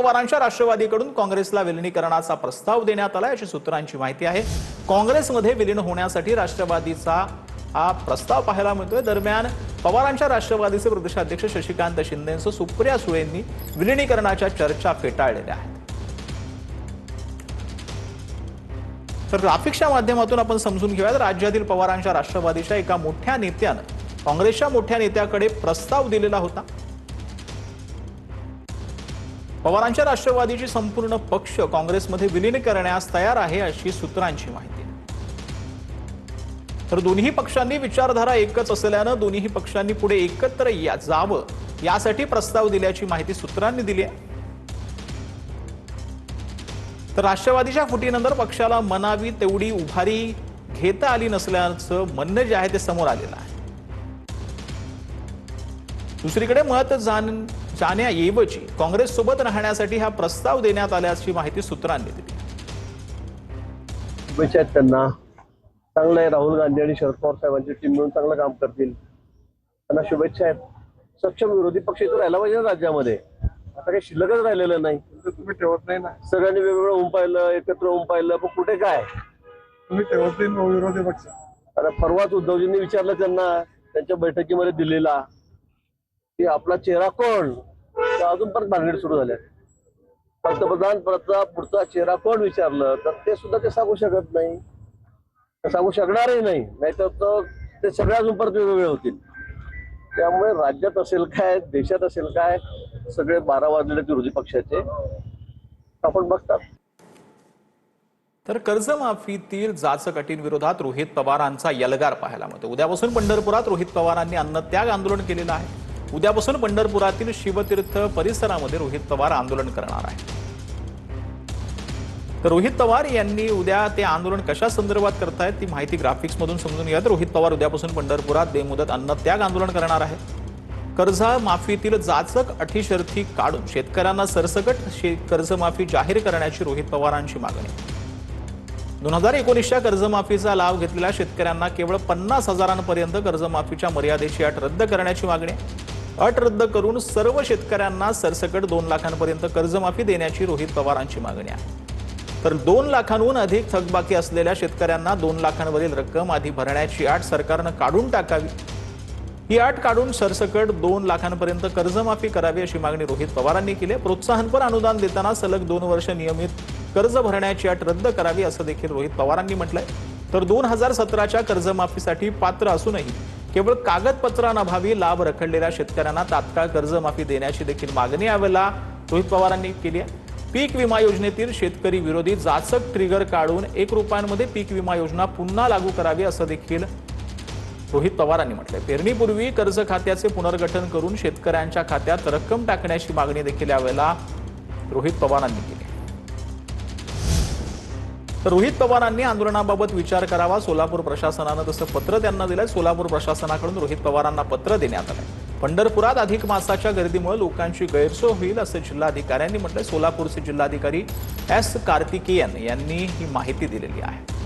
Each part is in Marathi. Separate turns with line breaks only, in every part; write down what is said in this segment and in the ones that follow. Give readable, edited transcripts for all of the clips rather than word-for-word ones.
पवारांच्या राष्ट्रवादीकडून काँग्रेसला विलिनीकरणाचा प्रस्ताव देण्यात आला अशी सूत्रांची माहिती आहे। काँग्रेसमध्ये विलीन होण्यासाठी राष्ट्रवादीचा हा प्रस्ताव पाहायला मिळतोय। दरम्यान पवारांच्या राष्ट्रवादीचे प्रदेशाध्यक्ष शशिकांत शिंदेंसह सुप्रिया सुळेंनी विलिनीकरणाच्या चर्चा फेटाळलेल्या आहेत। तर ग्राफिक्सच्या माध्यमातून आपण समजून घेऊयात, राज्यातील पवारांच्या राष्ट्रवादीच्या एका मोठ्या नेत्याने काँग्रेसच्या मोठ्या नेत्याकडे प्रस्ताव दिलेला होता। पवारांच्या राष्ट्रवादीची संपूर्ण पक्ष काँग्रेसमध्ये विलीन करण्यास तयार आहे अशी सूत्रांची माहिती। तर दोन्ही पक्षांनी विचारधारा एकच असल्याने दोन्ही पक्षांनी पुढे एकत्र जावं यासाठी प्रस्ताव दिल्याची माहिती सूत्रांनी दिली आहे। तर राष्ट्रवादीच्या फुटीनंतर पक्षाला मनावी तेवढी उभारी घेता आली नसल्याचं म्हणणं जे आहे ते समोर आलेलं आहे। दुसरीकडे मत जाण्याऐवजी काँग्रेस सोबत राहण्यासाठी हा प्रस्ताव देण्यात आल्याची माहिती सूत्रांनी दिली।
शुभेच्छा त्यांना, चांगलं आहे। राहुल गांधी आणि शरद पवार साहेबांची टीम मिळून चांगलं काम करतील, त्यांना शुभेच्छा आहेत। सक्षम विरोधी पक्ष इथं राहायला पाहिजे राज्यामध्ये, आता काही शिल्लकच राहिलेलं नाही।
तुम्ही ठेवत नाही ना,
सगळ्यांनी वेगवेगळं होऊन पाहिलं, एकत्र होऊन पाहिलं, पण कुठे काय
तुम्ही ठेवत नाही विरोधी पक्ष।
आता परवाच उद्धवजींनी विचारलं त्यांना त्यांच्या बैठकीमध्ये दिलेला की आपला चेहरा कोण, तर अजून पण भानगड सुरू झाल्या। पंतप्रधान पदाचा पुढचा चेहरा कोण विचारलं तर ते सुद्धा ते सांगू शकत नाही, सांगू शकणारही नाही, नाहीतर ते सगळे अजून परत वेगवेगळे होतील। त्यामुळे राज्यात असेल काय, देशात असेल काय, सगळे 12 वाजलेले विरोधी पक्षाचे आपण बघतात।
तर कर्जमाफीतील जाचकटींविरोधात रोहित पवारांचा यलगार पाहायला मिळतो। उद्यापासून पंढरपुरात रोहित पवारांनी अन्नत्याग आंदोलन केलेलं आहे। उद्यापासून पंढरपुरातील शिवतीर्थ परिसरामध्ये रोहित पवार आंदोलन करणार आहे। तर रोहित पवार यांनी उद्या ते आंदोलन कशा संदर्भात करतायत ती माहिती ग्राफिक्स मधून समजून घ्या। रोहित पवार उद्यापासून पंढरपुरात बेमुदत अन्नत्याग आंदोलन करणार आहे। कर्जमाफीतील जाचक अटी शर्ती काढून शेतकऱ्यांना सरसकट कर्जमाफी जाहीर करण्याची रोहित पवारांची मागणी। 2019च्या कर्जमाफीचा लाभ घेतलेल्या शेतकऱ्यांना केवळ 50,000पर्यंत कर्जमाफीच्या मर्यादेची अट रद्द करण्याची मागणी। अट रद्द करून सर्व शेतकऱ्यांना सरसकट 2 लाखांपर्यंत कर्जमाफी देण्याची रोहित पवारांची मागणी आहे। तर 2 लाखांहून अधिक थकबाकी असलेल्या शेतकऱ्यांना 2 लाखांवरील रक्कम आधी भरण्याची अट सरकारनं काढून टाकावी। ही अट काढून सरसकट 2 लाखांपर्यंत कर्जमाफी करावी अशी मागणी रोहित पवारांनी केली आहे। प्रोत्साहनपर अनुदान देताना सलग 2 वर्ष नियमित कर्ज भरण्याची अट रद्द करावी असं देखील रोहित पवारांनी म्हटलंय। तर 2017च्या कर्जमाफीसाठी पात्र असूनही केवळ कागदपत्रांअभावी लाभ रखडलेल्या शेतकऱ्यांना तात्काळ कर्जमाफी देण्याची देखील मागणी यावेळेला रोहित पवारांनी केली आहे। पीक विमा योजनेतील शेतकरी विरोधी जाचक ट्रिगर काढून 1 रुपयांमध्ये पीक विमा योजना पुन्हा लागू करावी असं देखील रोहित पवारांनी म्हटलंय। पेरणीपूर्वी कर्ज खात्याचे पुनर्गठन करून शेतकऱ्यांच्या खात्यात रक्कम टाकण्याची मागणी देखील यावेळेला रोहित पवारांनी केली। तर रोहित पवारांनी आंदोलनाबाबत विचार करावा, सोलापूर प्रशासनानं तसं पत्र त्यांना दिलंय। सोलापूर प्रशासनाकडून रोहित पवारांना पत्र देण्यात आलंय। पंढरपुरात अधिक मासाच्या गर्दीमुळे लोकांची गैरसोय होईल असं जिल्हाधिकाऱ्यांनी म्हटलंय। सोलापूरचे जिल्हाधिकारी एस कार्तिकेयन यांनी ही माहिती दिलेली आहे।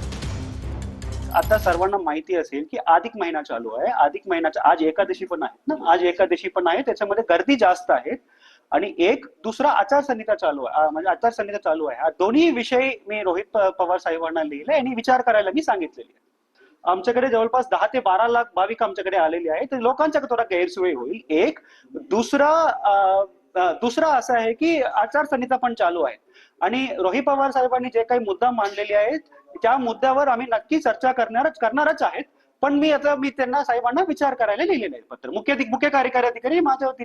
आता सर्वांना माहिती असेल की अधिक महिना चालू आहे। अधिक महिन्याचा आज एकादशी पण आहे ना, आज एकादशी पण आहे, त्याच्यामध्ये गर्दी जास्त आहे। आणि एक दुसरा आचारसंहिता चालू आहे, म्हणजे आचारसंहिता चालू आहे। हा दोन्ही विषय मी रोहित पवार साहेबांना लिहिले आणि विचार करायला मी सांगितलेली आहे। आमच्याकडे जवळपास 10 ते 12 लाख भाविक आमच्याकडे आलेले आहेत, तर लोकांच्या थोडा गैरसोय होईल। एक दुसरा असं आहे की आचारसंहिता पण चालू आहे आणि रोहित पवार साहेबांनी जे काही मुद्दा मांडलेले आहेत त्या मुद्द्यावर आम्ही नक्की चर्चा करणारच आहेत। पण मी त्यांना साहेबांना विचार करायला लिहिलेलं आहे पत्र। मुख्य कार्यकारी अधिकारी माझ्यावरती